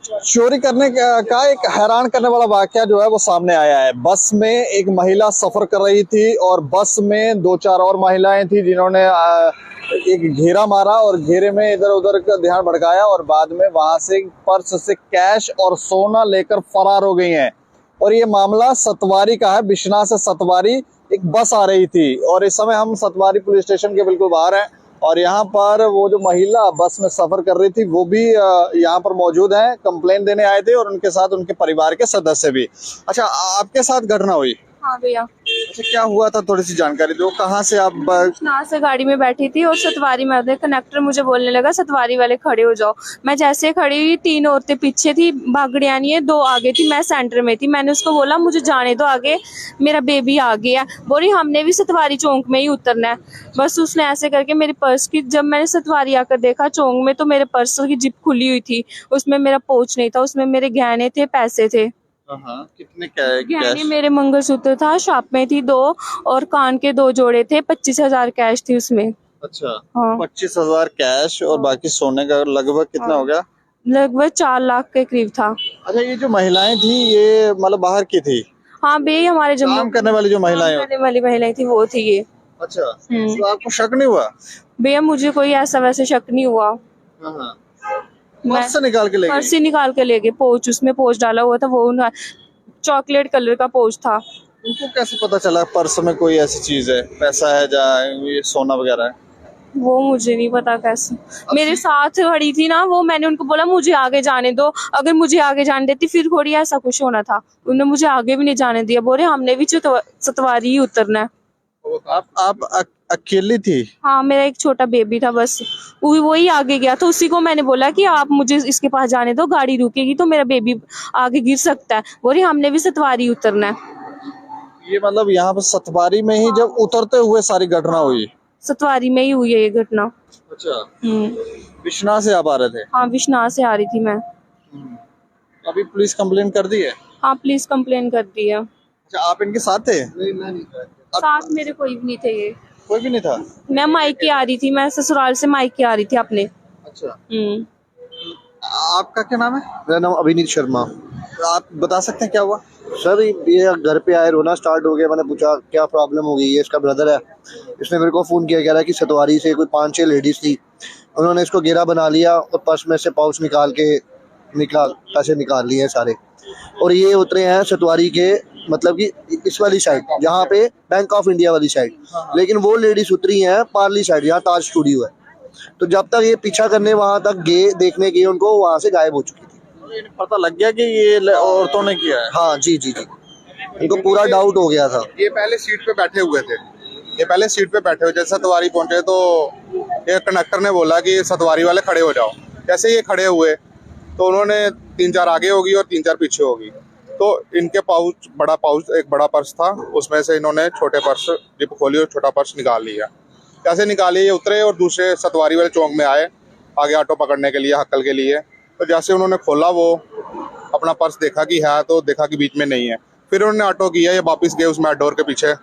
चोरी करने का एक हैरान करने वाला वाकया जो है वो सामने आया है। बस में एक महिला सफर कर रही थी और बस में दो चार और महिलाएं थी जिन्होंने एक घेरा मारा और घेरे में इधर उधर का ध्यान भटकाया और बाद में वहां से पर्स से कैश और सोना लेकर फरार हो गई हैं। और ये मामला सतवारी का है। बिश्नाह से सतवारी एक बस आ रही थी और इस समय हम सतवारी पुलिस स्टेशन के बिल्कुल बाहर हैं और यहाँ पर वो जो महिला बस में सफर कर रही थी वो भी यहाँ पर मौजूद है। कंप्लेंट देने आए थे और उनके साथ उनके परिवार के सदस्य भी। अच्छा, आपके साथ घटना हुई? हाँ भैया। अच्छा, क्या हुआ था, थोड़ी सी जानकारी दो। कहाँ से आप? बिश्नाह से गाड़ी में बैठी थी और सतवारी में आते कंडक्टर मुझे बोलने लगा सतवारी वाले खड़े हो जाओ। मैं जैसे खड़ी हुई, तीन औरतें पीछे थी, भागड़ियानी है, दो आगे थी, मैं सेंटर में थी। मैंने उसको बोला मुझे जाने दो आगे, मेरा बेबी आ गया। बोली हमने भी सतवारी चौक में ही उतरना है। बस उसने ऐसे करके मेरे पर्स की, जब मैंने सतवारी आकर देखा चौक में, तो मेरे पर्स की जिप खुली हुई थी। उसमें मेरा पाउच नहीं था, उसमें मेरे गहने थे, पैसे थे। कितने गहने कैश? मेरे मंगलसूत्र था, शाप में थी दो, और कान के दो जोड़े थे। 25,000 कैश थी उसमें। अच्छा, हाँ 25,000 कैश और बाकी सोने का लगभग कितना हो गया? लगभग 4 लाख के करीब था। अच्छा, ये जो महिलाएं थी ये मतलब बाहर की थी? हाँ भैया, हमारे जम्मू काम करने वाली जो महिलाएं? करने वाली महिलाएं थी वो थी ये। अच्छा, तो आपको शक नहीं हुआ? भैया मुझे कोई ऐसा वैसे शक नहीं हुआ। हाँ, मैं पर्स से निकाल के ले गई? पर्स ही निकाल के ले गए। पोच उसमें पोच डाला हुआ था, वो चॉकलेट कलर का पोच था। उनको कैसे पता चला पर्स में कोई ऐसी चीज है, पैसा है या ये सोना वगैरह है? वो मुझे नहीं पता कैसे। मेरे साथ खड़ी थी ना वो, मैंने उनको बोला मुझे आगे जाने दो, अगर मुझे आगे जाने देती फिर थोड़ी ऐसा कुछ होना था। उन्होंने मुझे आगे भी नहीं जाने दिया, बोले हमने भी सतवारी ही उतरना है। आप अकेली थी? हाँ मेरा एक छोटा बेबी था, बस वही आगे गया था। उसी को मैंने बोला कि आप मुझे इसके पास जाने दो, गाड़ी रुकेगी तो मेरा बेबी आगे गिर सकता है। बोले हमने भी सतवारी उतरना है। ये मतलब यहाँ पर सतवारी में ही जब उतरते हुए सारी घटना हुई? सतवारी में ही हुई है ये घटना। अच्छा, हम्म। बिश्नाह से आप आ रहे थे? हाँ बिश्नाह से आ रही थी मैं। अभी पुलिस कंप्लेन कर दी है? हाँ प्लीज कंप्लेन कर दी है। अच्छा, आप इनके साथ थे? नहीं, मैं नहीं था। साथ मेरे कोई भी नहीं थे ये। कोई भी नहीं था? मैं मायके आ रही थी, मैं ससुराल से मायके आ रही थी अपने। अच्छा, हम्म। आपका क्या नाम है? मेरा नाम अभिनीत शर्मा। आप बता सकते हैं क्या हुआ? सर ये घर पे आए रोना स्टार्ट हो गया। मैंने पूछा क्या प्रॉब्लम हो गई है, इसका ब्रदर है। इसने मेरे को फ़ोन किया, कह रहा है कि सतवारी से कोई 5-6 लेडीज़ थी, उन्होंने इसको घेरा बना लिया और पर्स में से पाउच निकाल के पैसे निकाल लिए सारे। और ये उतरे हैं सतवारी के मतलब कि इस वाली साइड जहाँ पे बैंक ऑफ इंडिया वाली साइड, लेकिन वो लेडीज़ उतरी हैं पार्ली साइड जहाँ ताज स्टूडियो है। तो जब तक ये पीछा करने वहाँ तक गए देखने गए, उनको वहाँ से गायब हो चुकी थी। पता लग गया कि ये औरतों ने किया है? हाँ जी जी जी, इनको पूरा डाउट हो गया था। ये पहले सीट पे बैठे हुए थे, जैसे सतवारी पहुंचे तो ये कंडक्टर ने बोला कि सतवारी वाले खड़े हो जाओ। जैसे ये खड़े हुए तो उन्होंने 3-4 आगे होगी और 3-4 पीछे होगी। तो इनके पाउच, एक बड़ा पर्स था, उसमें से इन्होंने छोटे पर्स जिप खोली और छोटा पर्स निकाल लिया। कैसे निकाले, ये उतरे और दूसरे सतवारी वाले चौक में आए आगे ऑटो पकड़ने के लिए, हक्कल के लिए। तो जैसे उन्होंने खोला वो अपना पर्स देखा कि है, तो देखा कि बीच में नहीं है। फिर उन्होंने ऑटो किया, ये वापस गए उस मेट्रोर के पीछे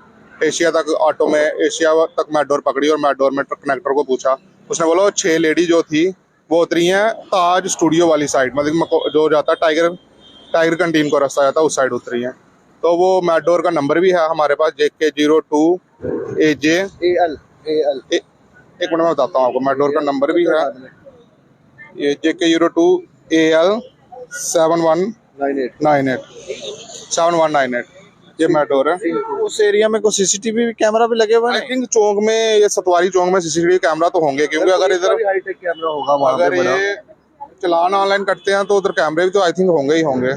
एशिया तक मेट्रोर पकड़ी और मेट्रोर में कंडक्टर को पूछा। उसने बोला वो 6 लेडी जो थी वो उतरी हैं ताज स्टूडियो वाली साइड, मतलब जो जाता टाइगर कैंटीन को रास्ता जाता उस साइड उतरी हैं। तो वो मेट्रोर का नंबर भी है हमारे पास, JK02 AJ AL एक मिनट में बताता हूँ आपको, मेट्रोर का नंबर भी है, ये JK02 AL 7198 ये मेट्रोर है। उस एरिया में कोई सीसीटीवी कैमरा भी लगे हुए आई हैं? थिंक चौक में, ये सतवारी चौक में CCTV कैमरा तो होंगे, क्योंकि अगर इधर हाईटेक कैमरा होगा वहाँ अगर पे बना। ये चलान ऑनलाइन करते हैं तो उधर कैमरे भी तो आई थिंक होंगे ही होंगे।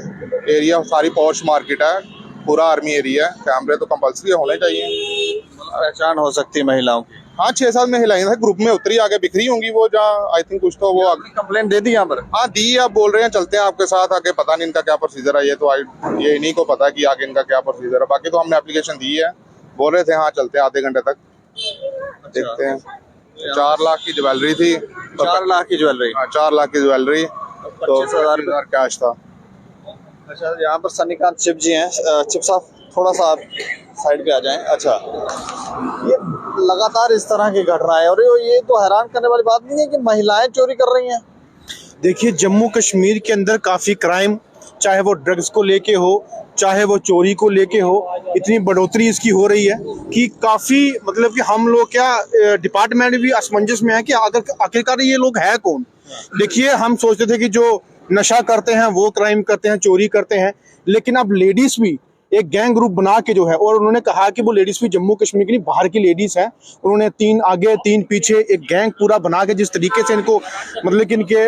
एरिया सारी पॉश मार्केट है, पूरा आर्मी एरिया है, कैमरे तो कंपल्सरी होने चाहिए। पहचान हो सकती है महिलाओं की? हाँ 6-7 महिलाएं ग्रुप में उतरी, आगे बिखरी होंगी वो, जहाँ आई थिंक कुछ तो वो कंप्लेंट दे दी यहाँ पर? हाँ दी, आप बोल रहे हैं चलते हैं आपके साथ आगे, पता नहीं इनका क्या प्रोसीजर है, ये तो ये इन्हीं को पता है कि आगे इनका क्या प्रोसीजर है। बाकी तो हमने एप्लीकेशन दी है, बोल रहे थे हाँ चलते हैं आधे घंटे तक, देखते हैं। 4 लाख की ज्वेलरी थी। 4 लाख की ज्वेलरी? हाँ 4 लाख की ज्वेलरी, तो 25,000 कैश था। अच्छा, यहाँ पर सन्नीकांत चिप जी हैं। चिप साहब थोड़ा सा आप साइड पे आ जाएं। अच्छा, ये लगातार इस तरह की घटनाएं और ये तो हैरान करने वाली बात नहीं है कि महिलाएं चोरी कर रही हैं? देखिए, जम्मू कश्मीर के अंदर काफ़ी क्राइम, चाहे वो ड्रग्स को लेके हो, चाहे वो चोरी को लेके हो, इतनी बढ़ोतरी इसकी हो रही है कि काफ़ी मतलब कि हम लोग क्या डिपार्टमेंट भी असमंजस में है कि अगर आखिरकार ये लोग है कौन। देखिए, हम सोचते थे कि जो नशा करते हैं वो क्राइम करते हैं, चोरी करते हैं, लेकिन अब लेडीज़ भी एक गैंग ग्रुप बना के जो है, और उन्होंने कहा कि वो लेडीज भी जम्मू कश्मीर की नहीं, बाहर की लेडीज हैं। उन्होंने 3 आगे 3 पीछे एक गैंग पूरा बना के जिस तरीके से इनको मतलब कि इनके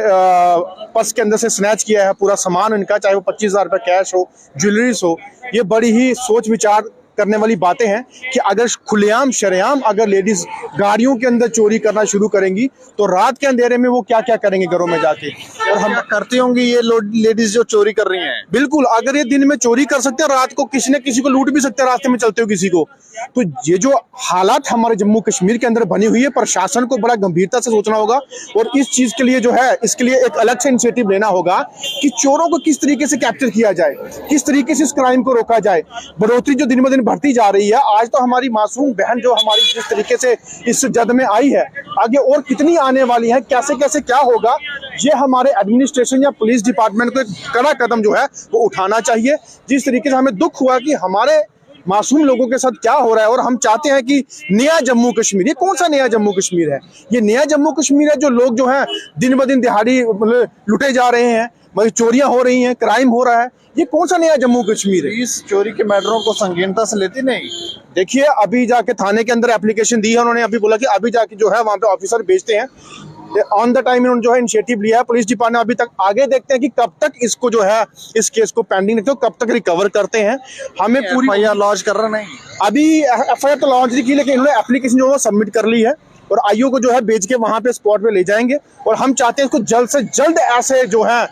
पर्स के अंदर से स्नैच किया है पूरा सामान इनका, चाहे वो 25,000 रुपये कैश हो, ज्वेलरीज हो, ये बड़ी ही सोच विचार करने वाली बातें हैं कि अगर खुलेआम शरेआम अगर लेडीज गाड़ियों के अंदर चोरी करना शुरू करेंगी तो रात के अंधेरे में वो क्या क्या करेंगे घरों में जाके। और हम करती होंगी ये लेडीज जो चोरी कर रही हैं। बिल्कुल, अगर ये दिन में चोरी कर सकते हैं, रात को किसी न किसी को लूट भी सकते हैं रास्ते में चलते हो किसी को। तो ये जो हालात हमारे जम्मू कश्मीर के अंदर बनी हुई है, प्रशासन को बड़ा गंभीरता से सोचना होगा और इस चीज के लिए जो है इसके लिए एक अलग से इनिशिएटिव लेना होगा कि चोरों को किस तरीके से कैप्चर किया जाए, किस तरीके से इस क्राइम को रोका जाए। बढ़ोतरी जो दिन ब दिन बढ़ती जा रही है, आज तो हमारी मासूम बहन जो हमारी जिस तरीके से इस जद में आई है, आगे और कितनी आने वाली है, कैसे कैसे क्या होगा, ये हमारे एडमिनिस्ट्रेशन या पुलिस डिपार्टमेंट को एक कड़ा कदम जो है वो उठाना चाहिए। जिस तरीके से हमें दुख हुआ कि हमारे मासूम लोगों के साथ क्या हो रहा है, और हम चाहते हैं कि नया जम्मू कश्मीर, ये कौन सा नया जम्मू कश्मीर है? ये नया जम्मू कश्मीर है जो लोग जो है दिन ब दिन दिहाड़ी मतलब लुटे जा रहे हैं, मतलब चोरियां हो रही हैं, क्राइम हो रहा है। ये कौन सा नया जम्मू कश्मीर है? इस चोरी के मैटरों को संगीनता से लेती नहीं। देखिए, अभी जाके थाने के अंदर एप्लीकेशन दी है उन्होंने, अभी बोला कि अभी जाके जो है वहाँ पे ऑफिसर भेजते हैं। ऑन द टाइम इन्होंने जो है इनिशिएटिव लिया है पुलिस डिपार्टमेंट। अभी तक आगे देखते हैं कि कब तक इसको जो है इस केस को पेंडिंग रखते हो, कब तक रिकवर करते हैं। हमें पूरी FIR लॉन्च कर रहा नहीं, अभी FIR तो लॉन्च नहीं की, लेकिन इन्होंने एप्लीकेशन जो है सबमिट कर ली है और IO को जो है भेज के वहां पे स्पॉट पे ले जाएंगे। और हम चाहते हैं इसको जल्द से जल्द ऐसे जो है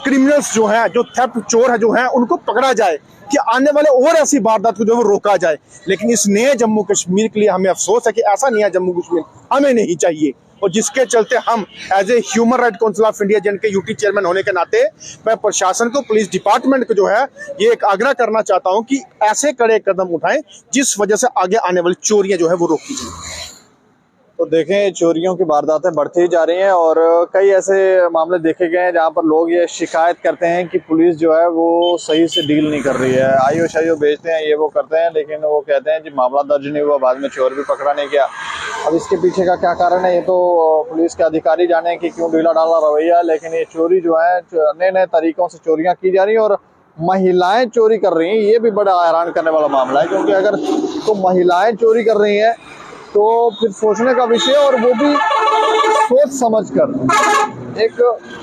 क्रिमिनल्स जो है, जो थेफ्ट चोर है जो है, उनको पकड़ा जाए कि आने वाले और ऐसी वारदात को जो है वो रोका जाए। लेकिन इस नए जम्मू कश्मीर के लिए हमें अफसोस है कि ऐसा नया जम्मू कश्मीर हमें नहीं चाहिए, और जिसके चलते हम as a human right council of India जिनके यूटी चेयरमैन होने के नाते मैं प्रशासन को, पुलिस डिपार्टमेंट को जो है ये एक आग्रह करना चाहता हूं कि ऐसे कड़े कदम उठाएं जिस वजह से आगे आने वाली चोरियां जो है वो रोकी जाए। तो देखें चोरियों की वारदातें बढ़ती ही जा रही हैं और कई ऐसे मामले देखे गए हैं जहां पर लोग ये शिकायत करते हैं कि पुलिस जो है वो सही से डील नहीं कर रही है। IO शाइयो भेजते हैं, ये वो करते हैं, लेकिन वो कहते हैं जी मामला दर्ज नहीं हुआ, बाद में चोर भी पकड़ा नहीं गया। अब इसके पीछे का क्या कारण है ये तो पुलिस के अधिकारी जाने कि क्यों ढीला ढाला रवैया, लेकिन ये चोरी जो है नए नए तरीकों से चोरियाँ की जा रही है और महिलाएं चोरी कर रही हैं। ये भी बड़ा हैरान करने वाला मामला है, क्योंकि अगर तो महिलाएं चोरी कर रही हैं तो फिर सोचने का विषय, और वो भी सोच समझकर एक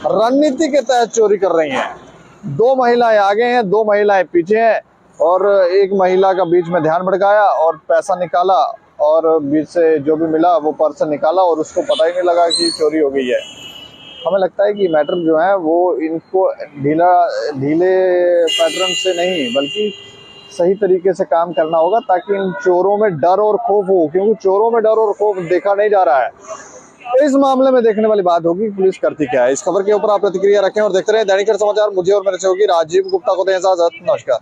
रणनीति के तहत चोरी कर रही हैं। 2 महिलाएं आगे हैं, 2 महिलाएं पीछे हैं, और एक महिला का बीच में ध्यान भटकाया और पैसा निकाला, और बीच से जो भी मिला वो पर्स निकाला और उसको पता ही नहीं लगा कि चोरी हो गई है। हमें लगता है कि मैटर जो है वो इनको ढीले पैटर्न से नहीं बल्कि सही तरीके से काम करना होगा, ताकि इन चोरों में डर और खौफ हो, क्योंकि चोरों में डर और खौफ देखा नहीं जा रहा है। इस मामले में देखने वाली बात होगी पुलिस करती क्या है। इस खबर के ऊपर आप प्रतिक्रिया रखें और देखते रहे दैनिक समाचार। मुझे और मेरे सहयोगी राजीव गुप्ता को दें इजाजत। नमस्कार।